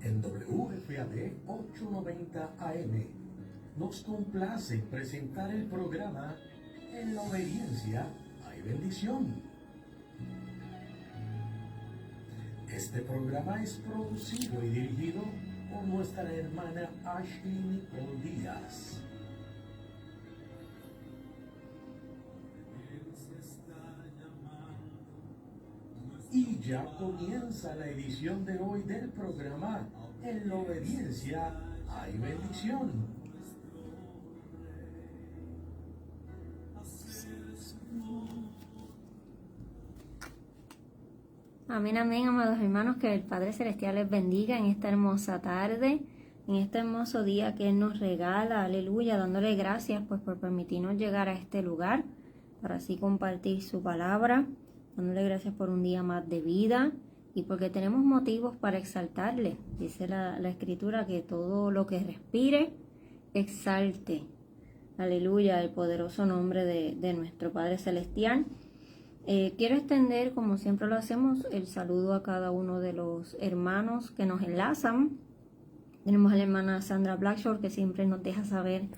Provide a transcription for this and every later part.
En WFAD 890 AM nos complace presentar el programa En la obediencia hay bendición. Este programa es producido y dirigido por nuestra hermana Ashley Nicole Díaz. Y ya comienza la edición de hoy del programa En la obediencia hay bendición. Amén, amén, amados hermanos, que el Padre Celestial les bendiga en esta hermosa tarde, en este hermoso día que Él nos regala, aleluya, dándole gracias pues por permitirnos llegar a este lugar, para así compartir su palabra, dándole gracias por un día más de vida y porque tenemos motivos para exaltarle. Dice la Escritura que todo lo que respire, exalte, aleluya, el poderoso nombre de nuestro Padre Celestial. Quiero extender, como siempre lo hacemos, el saludo a cada uno de los hermanos que nos enlazan. Tenemos a la hermana Sandra Blackshore, que siempre nos deja saber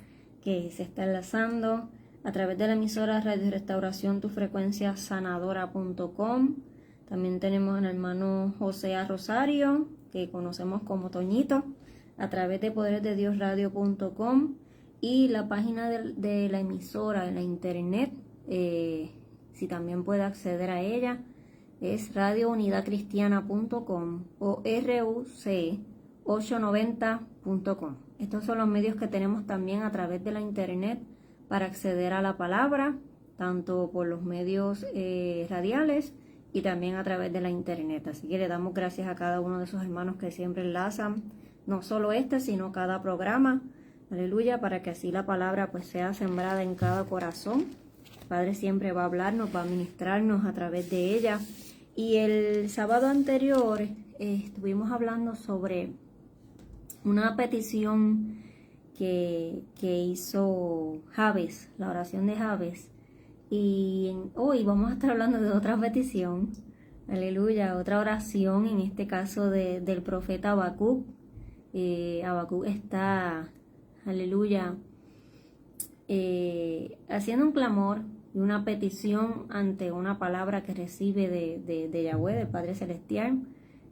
que se está enlazando a través de la emisora Radio Restauración, tufrecuenciasanadora.com. También tenemos al hermano José A. Rosario, que conocemos como Toñito, a través de poderesdediosradio.com y la página de la emisora en la internet. Si también puede acceder a ella, es radiounidadcristiana.com o ruc890.com. Estos son los medios que tenemos también a través de la internet para acceder a la palabra, tanto por los medios radiales y también a través de la internet. Así que le damos gracias a cada uno de esos hermanos que siempre enlazan, no solo sino cada programa, aleluya, para que así la palabra pues sea sembrada en cada corazón. Padre siempre va a hablarnos, va a ministrarnos a través de ella. Y el sábado anterior estuvimos hablando sobre una petición que hizo Jabes, la oración de Jabes. Y hoy vamos a estar hablando de otra petición, aleluya, otra oración, en este caso del profeta Habacuc. Habacuc está, aleluya, haciendo un clamor y una petición ante una palabra que recibe de Yahweh, del Padre Celestial.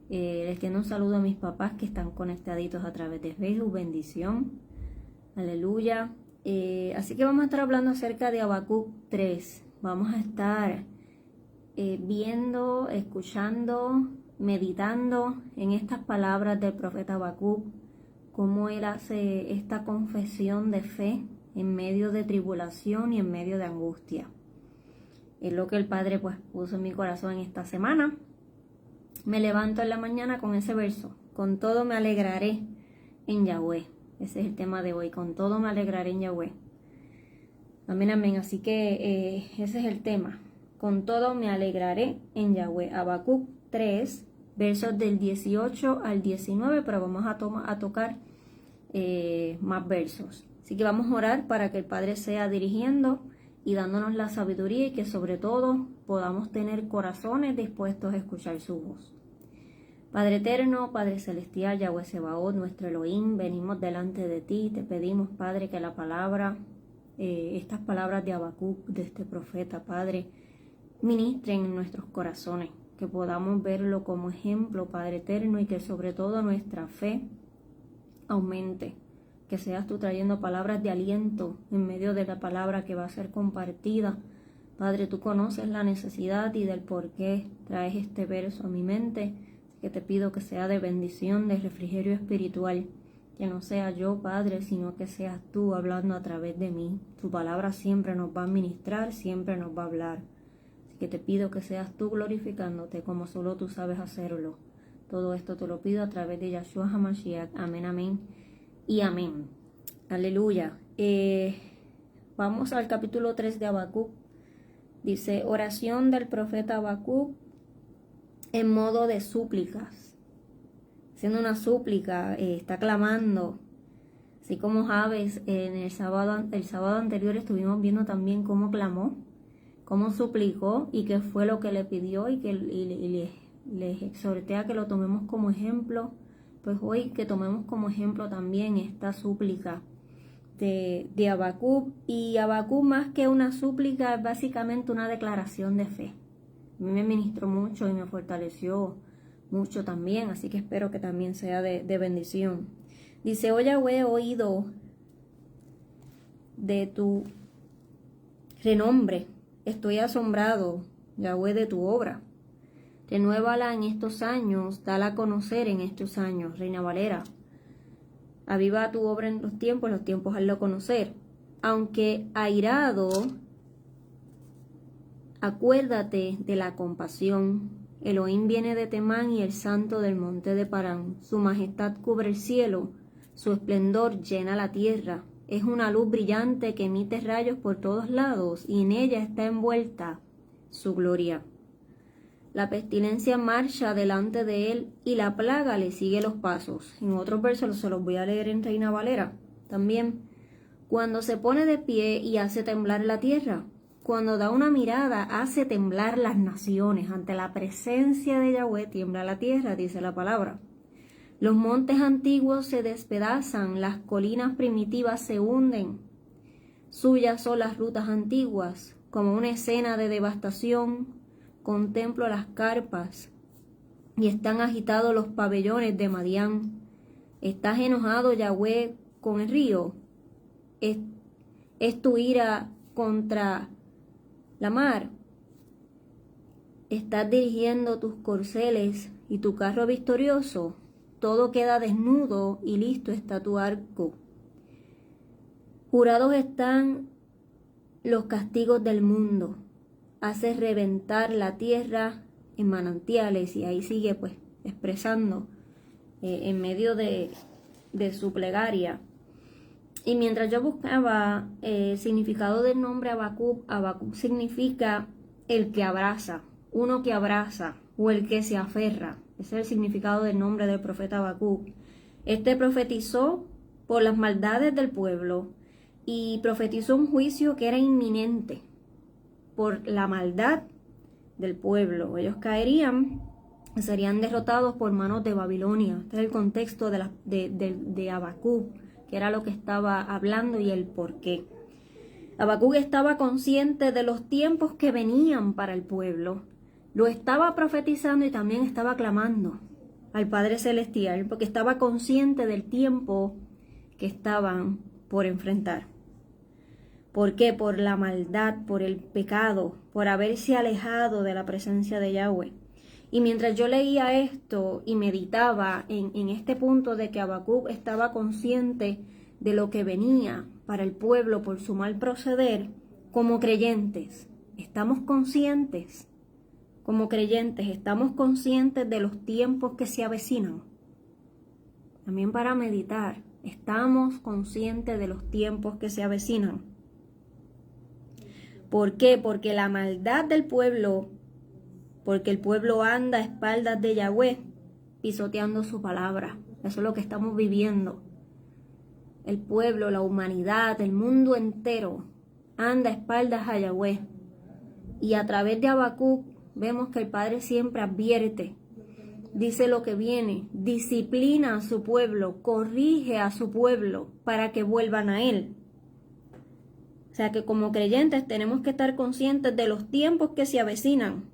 Les extiendo un saludo a mis papás que están conectaditos a través de Facebook, bendición, aleluya. Así que vamos a estar hablando acerca de Habacuc 3, vamos a estar viendo, escuchando, meditando en estas palabras del profeta Habacuc, cómo él hace esta confesión de fe en medio de tribulación y en medio de angustia. Es lo que el Padre pues puso en mi corazón en esta semana. Me levanto en la mañana con ese verso: con todo me alegraré en Yahweh. Ese es el tema de hoy: con todo me alegraré en Yahweh. Amén, amén. Así que ese es el tema: con todo me alegraré en Yahweh. Habacuc 3, versos del 18 al 19, pero vamos a tocar más versos. Así que vamos a orar para que el Padre sea dirigiendo y dándonos la sabiduría, y que sobre todo podamos tener corazones dispuestos a escuchar su voz. Padre eterno, Padre celestial, Yahweh Sebaot, nuestro Elohim, venimos delante de ti. Te pedimos, Padre, que la palabra, estas palabras de Habacuc, de este profeta, Padre, ministren en nuestros corazones, que podamos verlo como ejemplo, Padre eterno, y que sobre todo nuestra fe aumente. Que seas tú trayendo palabras de aliento en medio de la palabra que va a ser compartida. Padre, tú conoces la necesidad y del por qué traes este verso a mi mente. Así que te pido que sea de bendición, de refrigerio espiritual. Que no sea yo, Padre, sino que seas tú hablando a través de mí. Tu palabra siempre nos va a ministrar, siempre nos va a hablar. Así que te pido que seas tú glorificándote como solo tú sabes hacerlo. Todo esto te lo pido a través de Yahshua HaMashiach. Amén, amén y amén. Aleluya. Vamos al capítulo 3 de Habacuc. Dice: oración del profeta Habacuc en modo de súplicas. Haciendo una súplica, está clamando. Así como Jabes en el sábado anterior estuvimos viendo también cómo clamó, cómo suplicó y qué fue lo que le pidió, y les exhorté a que lo tomemos como ejemplo pues hoy que tomemos como ejemplo también esta súplica de Habacuc. Y Habacuc, más que una súplica, es básicamente una declaración de fe. A mí me ministró mucho y me fortaleció mucho también, así que espero que también sea de bendición. Dice: oh Yahweh, he oído de tu renombre, estoy asombrado, Yahweh, de tu obra. Renuévala en estos años, dala a conocer en estos años. Reina Valera. Aviva tu obra en los tiempos hazlo conocer. Aunque airado, acuérdate de la compasión. Elohim viene de Temán y el santo del monte de Parán. Su majestad cubre el cielo, su esplendor llena la tierra. Es una luz brillante que emite rayos por todos lados y en ella está envuelta su gloria. La pestilencia marcha delante de él y la plaga le sigue los pasos. En otros versos se los voy a leer en Reina Valera también. Cuando se pone de pie y hace temblar la tierra, cuando da una mirada hace temblar las naciones. Ante la presencia de Yahweh tiembla la tierra, dice la palabra. Los montes antiguos se despedazan, las colinas primitivas se hunden. Suyas son las rutas antiguas, como una escena de devastación. Contemplo las carpas y están agitados los pabellones de Madián. ¿Estás enojado, Yahweh, con el río? ¿Es tu ira contra la mar? ¿Estás dirigiendo tus corceles y tu carro victorioso? Todo queda desnudo y listo está tu arco. Jurados están los castigos del mundo. Hace reventar la tierra en manantiales, y ahí sigue pues expresando en medio de su plegaria. Y mientras yo buscaba el significado del nombre Habacuc, Habacuc significa el que abraza, uno que abraza o el que se aferra. Ese es el significado del nombre del profeta Habacuc. Este profetizó por las maldades del pueblo y profetizó un juicio que era inminente por la maldad del pueblo. Ellos caerían, serían derrotados por manos de Babilonia. Este es el contexto de Habacuc, que era lo que estaba hablando y el por qué. Habacuc estaba consciente de los tiempos que venían para el pueblo. Lo estaba profetizando y también estaba clamando al Padre Celestial, porque estaba consciente del tiempo que estaban por enfrentar. ¿Por qué? Por la maldad, por el pecado, por haberse alejado de la presencia de Yahweh. Y mientras yo leía esto y meditaba en este punto de que Habacuc estaba consciente de lo que venía para el pueblo por su mal proceder, como creyentes, estamos conscientes, como creyentes, estamos conscientes de los tiempos que se avecinan. También para meditar, estamos conscientes de los tiempos que se avecinan. ¿Por qué? Porque la maldad del pueblo, porque el pueblo anda a espaldas de Yahweh, pisoteando su palabra. Eso es lo que estamos viviendo. El pueblo, la humanidad, el mundo entero anda a espaldas a Yahweh. Y a través de Habacuc vemos que el Padre siempre advierte, dice lo que viene, disciplina a su pueblo, corrige a su pueblo para que vuelvan a él. O sea que como creyentes tenemos que estar conscientes de los tiempos que se avecinan.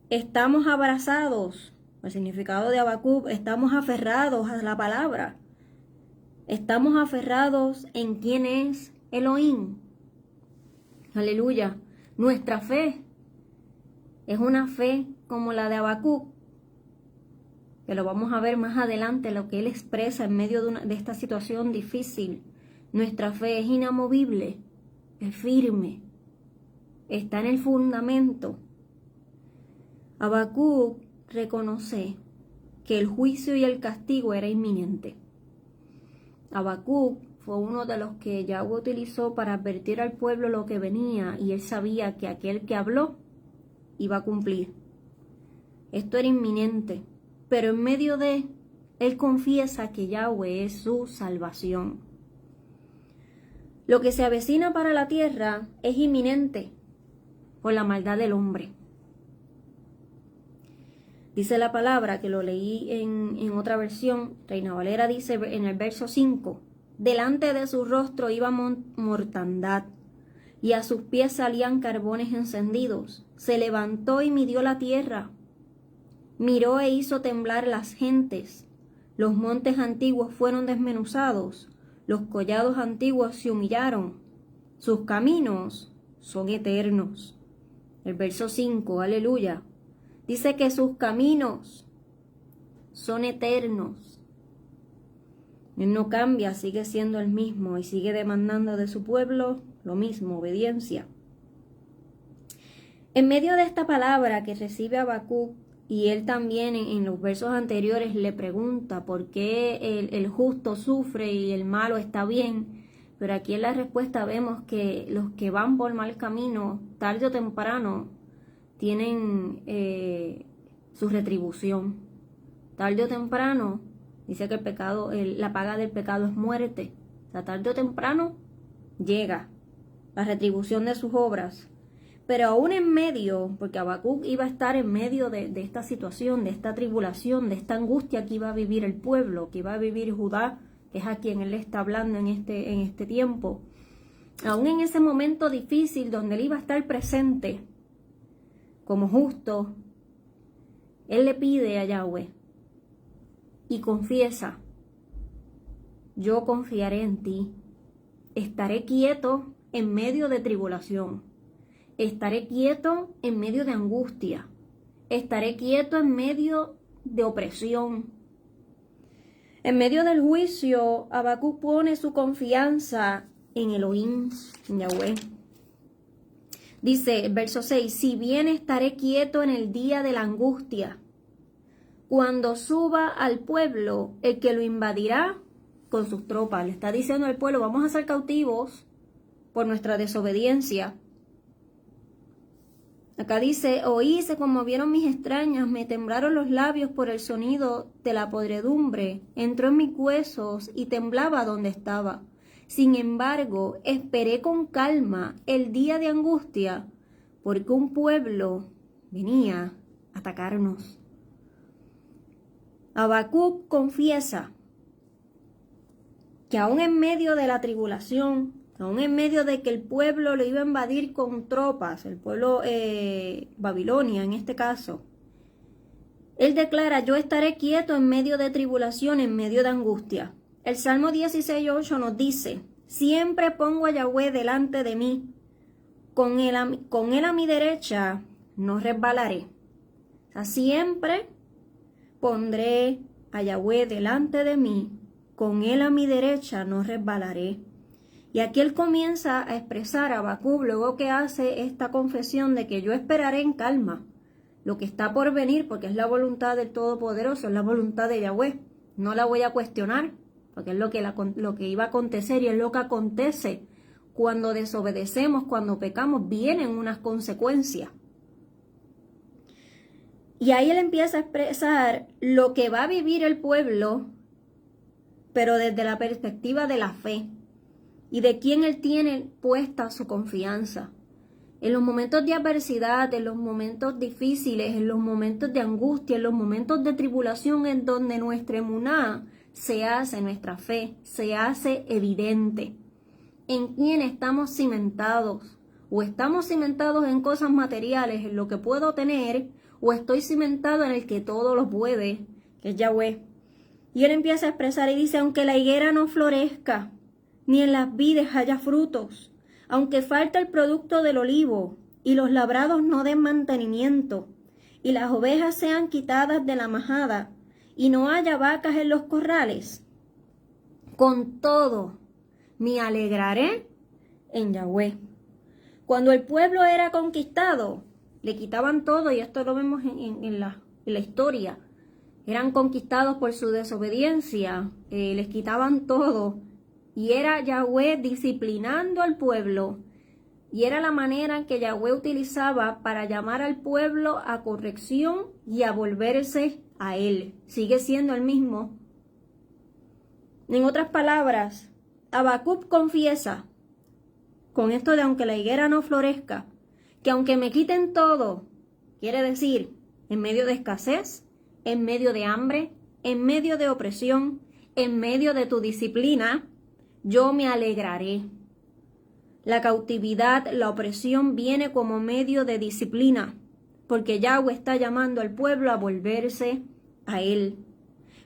Estamos abrazados, el significado de Habacuc, estamos aferrados a la palabra. Estamos aferrados en quién es Elohim. Aleluya. Nuestra fe es una fe como la de Habacuc, que lo vamos a ver más adelante, lo que él expresa en medio de esta situación difícil. Nuestra fe es inamovible, es firme, está en el fundamento. Habacuc reconoce que el juicio y el castigo era inminente. Habacuc fue uno de los que Yahweh utilizó para advertir al pueblo lo que venía, y él sabía que aquel que habló iba a cumplir. Esto era inminente, pero en medio de él confiesa que Yahweh es su salvación. Lo que se avecina para la tierra es inminente por la maldad del hombre. Dice la palabra, que lo leí en otra versión, Reina Valera dice en el verso 5, delante de su rostro iba mortandad, y a sus pies salían carbones encendidos. Se levantó y midió la tierra, miró e hizo temblar las gentes. Los montes antiguos fueron desmenuzados, los collados antiguos se humillaron. Sus caminos son eternos. El verso 5, aleluya. Dice que sus caminos son eternos. Él no cambia, sigue siendo el mismo y sigue demandando de su pueblo lo mismo, obediencia. En medio de esta palabra que recibe Habacuc, y él también en los versos anteriores le pregunta por qué el justo sufre y el malo está bien, pero aquí en la respuesta vemos que los que van por mal camino, tarde o temprano, tienen su retribución. Tarde o temprano, dice que el pecado, la paga del pecado es muerte. O sea, tarde o temprano llega la retribución de sus obras. Pero aún en medio, porque Habacuc iba a estar en medio de esta situación, de esta tribulación, de esta angustia que iba a vivir el pueblo, que iba a vivir Judá, que es a quien él está hablando en este tiempo. Aún en ese momento difícil donde él iba a estar presente como justo, él le pide a Yahweh y confiesa: yo confiaré en ti, estaré quieto en medio de tribulación, estaré quieto en medio de angustia, estaré quieto en medio de opresión. En medio del juicio, Habacuc pone su confianza en Elohim, en Yahweh. Dice el verso 6, si bien estaré quieto en el día de la angustia, cuando suba al pueblo el que lo invadirá con sus tropas. Le está diciendo al pueblo: vamos a ser cautivos por nuestra desobediencia. Acá dice: oí, se conmovieron mis extrañas, me temblaron los labios por el sonido de la podredumbre, entró en mis huesos y temblaba donde estaba. Sin embargo, esperé con calma el día de angustia, porque un pueblo venía a atacarnos. Habacuc confiesa que aún en medio de la tribulación, aún en medio de que el pueblo lo iba a invadir con tropas, el pueblo Babilonia en este caso, él declara: yo estaré quieto en medio de tribulación, en medio de angustia. El Salmo 16:8 nos dice: siempre pongo a Yahweh delante de mí, con él a mi derecha no resbalaré. O sea, siempre pondré a Yahweh delante de mí, con él a mi derecha no resbalaré. Y aquí él comienza a expresar a Habacuc, luego que hace esta confesión de que yo esperaré en calma lo que está por venir, porque es la voluntad del Todopoderoso, es la voluntad de Yahweh. No la voy a cuestionar, porque es lo que iba a acontecer y es lo que acontece cuando desobedecemos, cuando pecamos, vienen unas consecuencias. Y ahí él empieza a expresar lo que va a vivir el pueblo, pero desde la perspectiva de la fe y de quién él tiene puesta su confianza. En los momentos de adversidad, en los momentos difíciles, en los momentos de angustia, en los momentos de tribulación, en donde nuestra emuná se hace, nuestra fe se hace evidente. En quién estamos cimentados. O estamos cimentados en cosas materiales, en lo que puedo tener, o estoy cimentado en el que todo lo puede, que es Yahweh. Y él empieza a expresar y dice: aunque la higuera no florezca, ni en las vides haya frutos, aunque falte el producto del olivo, y los labrados no den mantenimiento, y las ovejas sean quitadas de la majada, y no haya vacas en los corrales, con todo me alegraré en Yahweh. Cuando el pueblo era conquistado, le quitaban todo, y esto lo vemos en la historia. Eran conquistados por su desobediencia, les quitaban todo, y era Yahweh disciplinando al pueblo, y era la manera en que Yahweh utilizaba para llamar al pueblo a corrección y a volverse a él. Sigue siendo el mismo. En otras palabras, Habacuc confiesa, con esto de aunque la higuera no florezca, que aunque me quiten todo, quiere decir, en medio de escasez, en medio de hambre, en medio de opresión, en medio de tu disciplina, yo me alegraré. La cautividad, la opresión viene como medio de disciplina, porque Yahweh está llamando al pueblo a volverse a Él.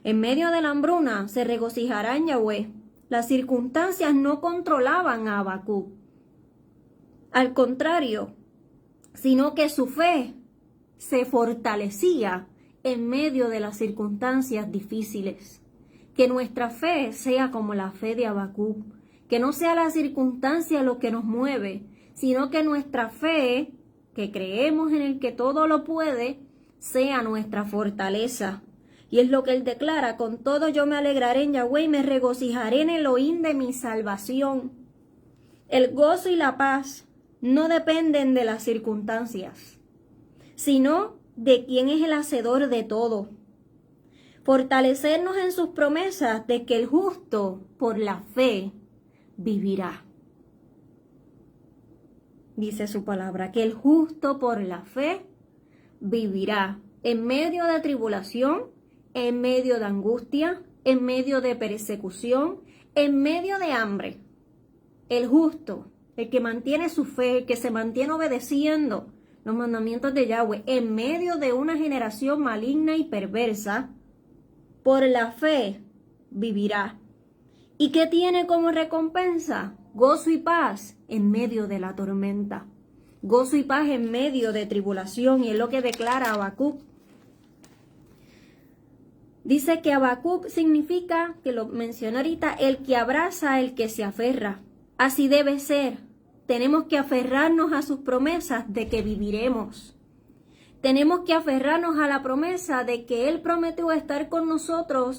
En medio de la hambruna se regocijará en Yahweh. Las circunstancias no controlaban a Habacuc. Al contrario, sino que su fe se fortalecía en medio de las circunstancias difíciles. Que nuestra fe sea como la fe de Habacuc, que no sea la circunstancia lo que nos mueve, sino que nuestra fe, que creemos en el que todo lo puede, sea nuestra fortaleza. Y es lo que él declara: con todo yo me alegraré en Yahweh y me regocijaré en Elohim de mi salvación. El gozo y la paz no dependen de las circunstancias, sino de quien es el hacedor de todo. Fortalecernos en sus promesas de que el justo por la fe vivirá. Dice su palabra, que el justo por la fe vivirá en medio de tribulación, en medio de angustia, en medio de persecución, en medio de hambre. El justo, el que mantiene su fe, el que se mantiene obedeciendo los mandamientos de Yahweh, en medio de una generación maligna y perversa, por la fe vivirá. ¿Y qué tiene como recompensa? Gozo y paz en medio de la tormenta. Gozo y paz en medio de tribulación, y es lo que declara Habacuc. Dice que Habacuc significa, que lo mencioné ahorita, el que abraza, el que se aferra. Así debe ser. Tenemos que aferrarnos a sus promesas de que viviremos. Tenemos que aferrarnos a la promesa de que Él prometió estar con nosotros